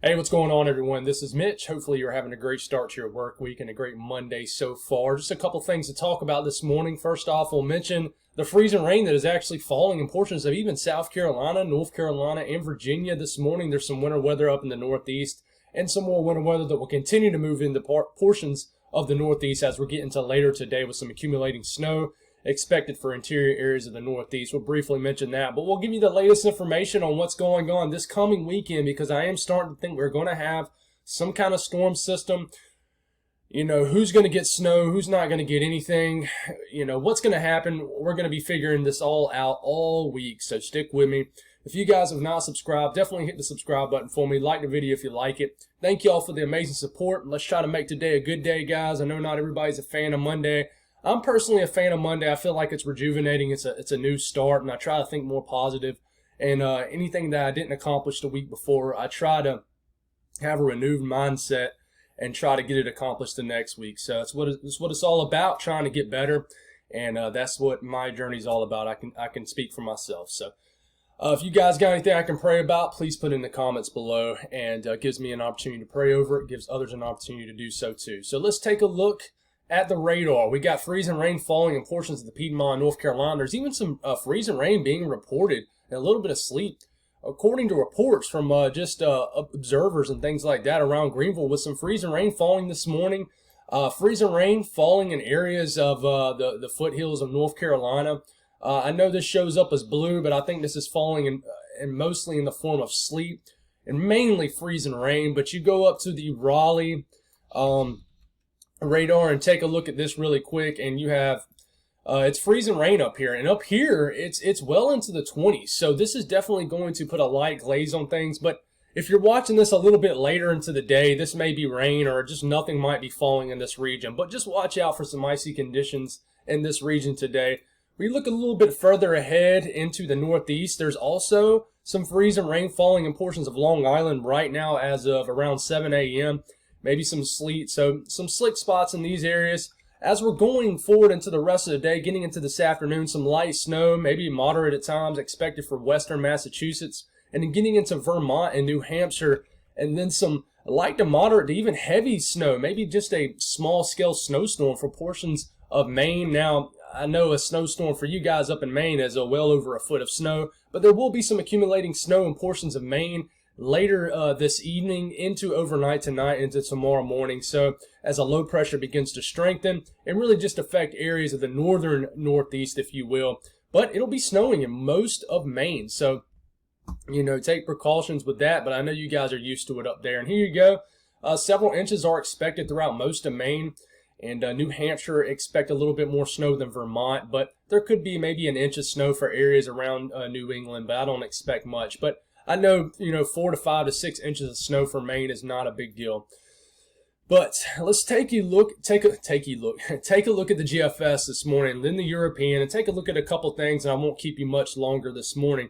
Hey, what's going on, everyone? This is Mitch. Hopefully you're having a great start to your work week and a great Monday so far. Just a couple things to talk about this morning. First off, we'll mention the freezing rain that is actually falling in portions of even South Carolina, North Carolina, and Virginia this morning. There's some winter weather up in the Northeast and some more winter weather that will continue to move into portions of the Northeast as we get into later today with some accumulating snow expected for interior areas of the Northeast. We'll briefly mention that, but we'll give you the latest information on what's going on this coming weekend, because I am starting to think we're going to have some kind of storm system. You know, who's going to get snow, who's not going to get anything, you know, what's going to happen. We're going to be figuring this all out all week, so stick with me. If you guys have not subscribed, definitely hit the subscribe button for me. Like the video if you like it. Thank you all for the amazing support. Let's try to make today a good day, guys. I know not everybody's a fan of Monday. I'm personally a fan of Monday. I feel like it's rejuvenating. It's a new start, and I try to think more positive. And anything that I didn't accomplish the week before, I try to have a renewed mindset and try to get it accomplished the next week. So that's what it's all about, trying to get better, and that's what my journey is all about. I can speak for myself. So if you guys got anything I can pray about, please put it in the comments below, and it gives me an opportunity to pray over it. It gives others an opportunity to do so too. So let's take a look at the radar. We got freezing rain falling in portions of the Piedmont, North Carolina. There's even some freezing rain being reported and a little bit of sleet, according to reports from just observers and things like that around Greenville, with some freezing rain falling this morning. Freezing rain falling in areas of the foothills of North Carolina. I know this shows up as blue, but I think this is falling in mostly in the form of sleet and mainly freezing rain. But you go up to the Raleigh radar and take a look at this really quick, and you have it's freezing rain up here, and up here it's well into the 20s. So this is definitely going to put a light glaze on things. But if you're watching this a little bit later into the day, this may be rain or just nothing might be falling in this region. But just watch out for some icy conditions in this region today. We look a little bit further ahead into the Northeast. There's also some freezing rain falling in portions of Long Island right now as of around 7 a.m. Maybe some sleet, so some slick spots in these areas. As we're going forward into the rest of the day, getting into this afternoon, some light snow, maybe moderate at times, expected for western Massachusetts, and then getting into Vermont and New Hampshire, and then some light to moderate to even heavy snow, maybe just a small-scale snowstorm for portions of Maine. Now, I know a snowstorm for you guys up in Maine is well over a foot of snow, but there will be some accumulating snow in portions of Maine later this evening into overnight tonight into tomorrow morning. So as a low pressure begins to strengthen and really just affect areas of the northern Northeast, if you will. But it'll be snowing in most of Maine. So, you know, take precautions with that. But I know you guys are used to it up there. And here you go. Several inches are expected throughout most of Maine. And New Hampshire expect a little bit more snow than Vermont. But there could be maybe an inch of snow for areas around New England. But I don't expect much. But I know, you know, 4 to 5 to 6 inches of snow for Maine is not a big deal. But let's take a look at the GFS this morning, then the European, and take a look at a couple things, and I won't keep you much longer this morning.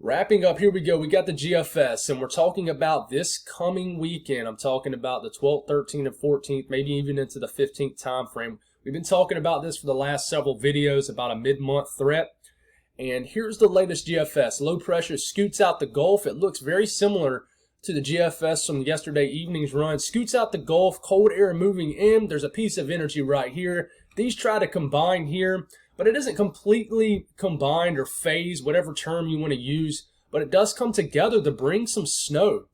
Wrapping up, here we go. We got the GFS, and we're talking about this coming weekend. I'm talking about the 12th, 13th, and 14th, maybe even into the 15th time frame. We've been talking about this for the last several videos about a mid-month threat. And here's the latest GFS. Low pressure scoots out the Gulf. It looks very similar to the GFS from yesterday evening's run. Scoots out the Gulf, cold air moving in. There's a piece of energy right here. These try to combine here, but it isn't completely combined or phased, whatever term you want to use. But it does come together to bring some snow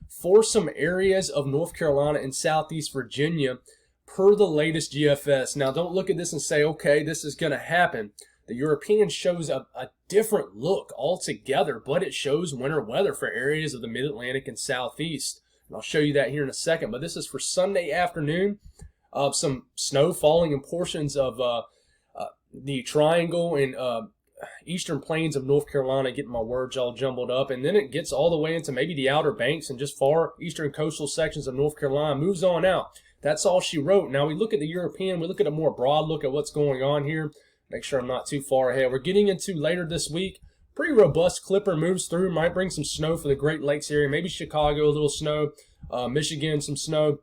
for some areas of North Carolina and Southeast Virginia per the latest GFS. Now, don't look at this and say, okay, this is going to happen. The European shows a different look altogether, but it shows winter weather for areas of the Mid-Atlantic and Southeast. And I'll show you that here in a second. But this is for Sunday afternoon. Some snow falling in portions of the Triangle and eastern plains of North Carolina, getting my words all jumbled up. And then it gets all the way into maybe the Outer Banks and just far eastern coastal sections of North Carolina. Moves on out. That's all she wrote. Now we look at the European. We look at a more broad look at what's going on here. Make sure I'm not too far ahead. We're getting into later this week. Pretty robust clipper moves through. Might bring some snow for the Great Lakes area. Maybe Chicago, a little snow. Michigan, some snow.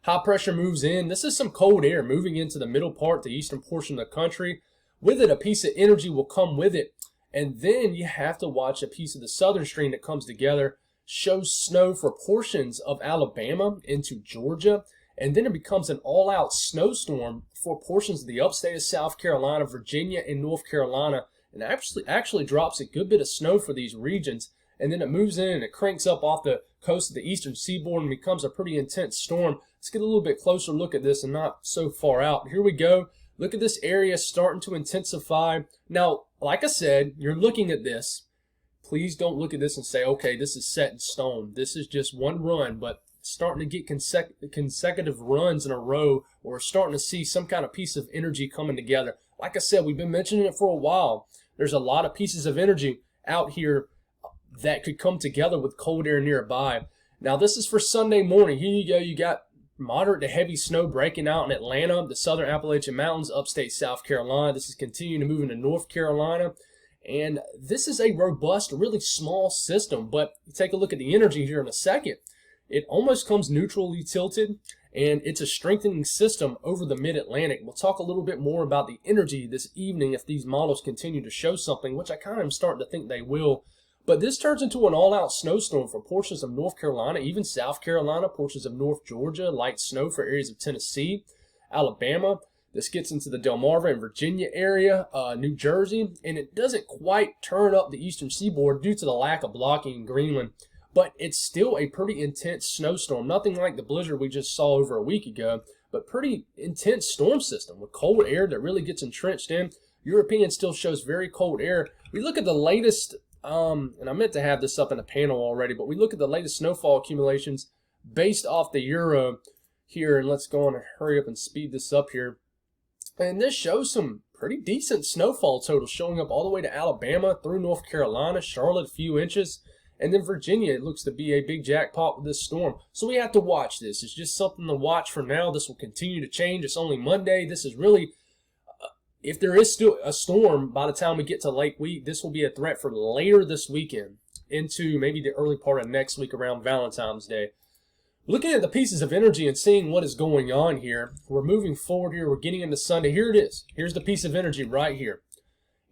High pressure moves in. This is some cold air moving into the middle part, the eastern portion of the country. With it, a piece of energy will come with it. And then you have to watch a piece of the southern stream that comes together shows snow for portions of Alabama into Georgia, and then it becomes an all-out snowstorm for portions of the upstate of South Carolina, Virginia, and North Carolina, and actually drops a good bit of snow for these regions. And then it moves in and it cranks up off the coast of the eastern seaboard and becomes a pretty intense storm. Let's get a little bit closer look at this and not so far out. Here we go. Look at this area starting to intensify. Now, like I said, you're looking at this. Please don't look at this and say, okay, this is set in stone. This is just one run, but starting to get consecutive runs in a row, or we're starting to see some kind of piece of energy coming together. Like I said, we've been mentioning it for a while. There's a lot of pieces of energy out here that could come together with cold air nearby. Now, this is for Sunday morning. Here you go. You got moderate to heavy snow breaking out in Atlanta, the southern Appalachian Mountains, upstate South Carolina. This is continuing to move into North Carolina. And this is a robust, really small system. But you take a look at the energy here in a second. It almost comes neutrally tilted, and it's a strengthening system over the mid-Atlantic. We'll talk a little bit more about the energy this evening if these models continue to show something, which I kind of am starting to think they will. But this turns into an all-out snowstorm for portions of North Carolina, even South Carolina, portions of North Georgia, light snow for areas of Tennessee, Alabama. This gets into the Delmarva and Virginia area, New Jersey, and it doesn't quite turn up the eastern seaboard due to the lack of blocking in Greenland. But it's still a pretty intense snowstorm. Nothing like the blizzard we just saw over a week ago, but pretty intense storm system with cold air that really gets entrenched in. European still shows very cold air. We look at the latest and I meant to have this up in a panel already, but we look at the latest snowfall accumulations based off the Euro here, and let's go on and hurry up and speed this up here. And this shows some pretty decent snowfall totals showing up all the way to Alabama through North Carolina, Charlotte a few inches, and then Virginia. It looks to be a big jackpot with this storm. So we have to watch this. It's just something to watch for now. This will continue to change. It's only Monday. This is really... if there is still a storm by the time we get to late week, this will be a threat for later this weekend into maybe the early part of next week around Valentine's Day. Looking at the pieces of energy and seeing what is going on here, we're moving forward here. We're getting into Sunday. Here it is. Here's the piece of energy right here.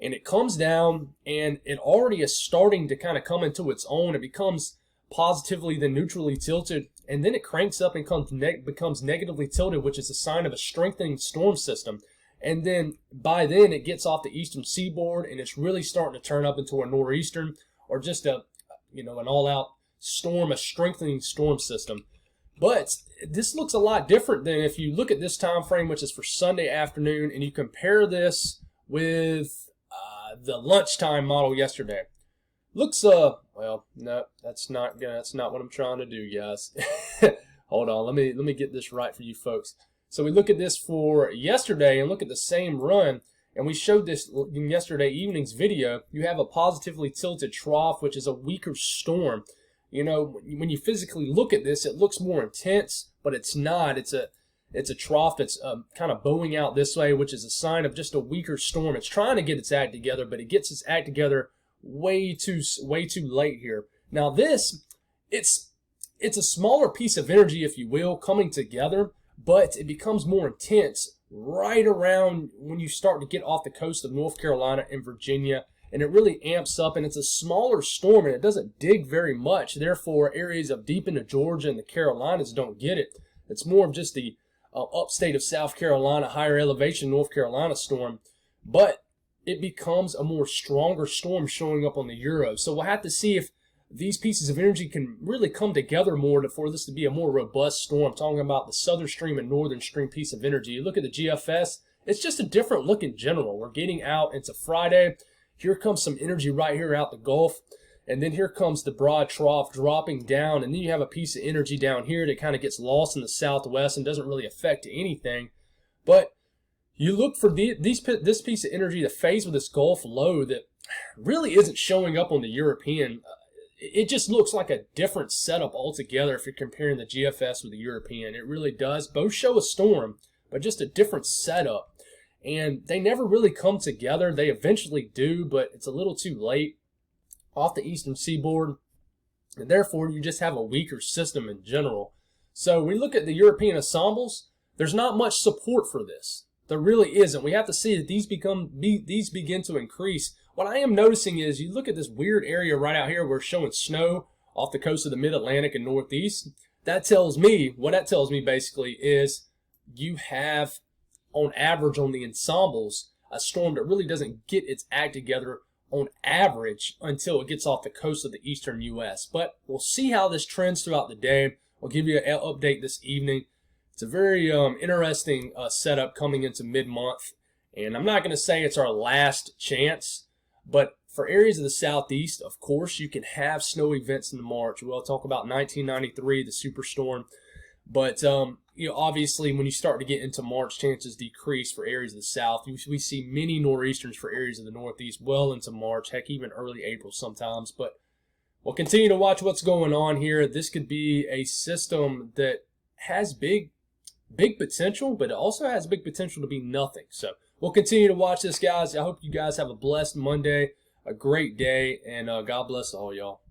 And it comes down, and it already is starting to kind of come into its own. It becomes positively then neutrally tilted, and then it cranks up and becomes negatively tilted, which is a sign of a strengthening storm system. And then by then it gets off the eastern seaboard and it's really starting to turn up into a nor'eastern or just an all-out storm, a strengthening storm system. But this looks a lot different than if you look at this time frame, which is for Sunday afternoon, and you compare this with the lunchtime model yesterday. Looks well, no, that's not what I'm trying to do, guys. Hold on, let me get this right for you folks. So we look at this for yesterday and look at the same run, and we showed this in yesterday evening's video. You have a positively tilted trough, which is a weaker storm. You know, when you physically look at this, it looks more intense, but it's not. It's a trough that's kind of bowing out this way, which is a sign of just a weaker storm. It's trying to get its act together, but it gets its act together way too late here. Now this, it's a smaller piece of energy, if you will, coming together, but it becomes more intense right around when you start to get off the coast of North Carolina and Virginia, and it really amps up, and it's a smaller storm, and it doesn't dig very much. Therefore, areas of deep into Georgia and the Carolinas don't get it. It's more of just the upstate of South Carolina, higher elevation North Carolina storm, but it becomes a more stronger storm showing up on the Euro. So we'll have to see if these pieces of energy can really come together more for this to be a more robust storm. I'm talking about the southern stream and northern stream piece of energy. You look at the GFS, it's just a different look in general. We're getting out into Friday. Here comes some energy right here out the Gulf. And then here comes the broad trough dropping down. And then you have a piece of energy down here that kind of gets lost in the southwest and doesn't really affect anything. But you look for this piece of energy to phase with this Gulf low that really isn't showing up on the European. It just looks like a different setup altogether if you're comparing the GFS with the European. It really does. Both show a storm, but just a different setup. And they never really come together. They eventually do, but it's a little too late off the eastern seaboard. And therefore, you just have a weaker system in general. So we look at the European ensembles. There's not much support for this. There really isn't. We have to see that these begin to increase. What I am noticing is you look at this weird area right out here where we're showing snow off the coast of the mid-Atlantic and Northeast. What that tells me basically is you have, on average, on the ensembles, a storm that really doesn't get its act together on average until it gets off the coast of the eastern U.S. But we'll see how this trends throughout the day. I'll give you an update this evening. It's a very interesting setup coming into mid-month. And I'm not going to say it's our last chance, but for areas of the southeast, of course, you can have snow events in March. We'll talk about 1993, the superstorm. But, obviously, when you start to get into March, chances decrease for areas of the south. We see many nor'easters for areas of the northeast well into March, heck, even early April sometimes. But we'll continue to watch what's going on here. This could be a system that has big potential, but it also has big potential to be nothing. So we'll continue to watch this, guys. I hope you guys have a blessed Monday, a great day, and God bless all y'all.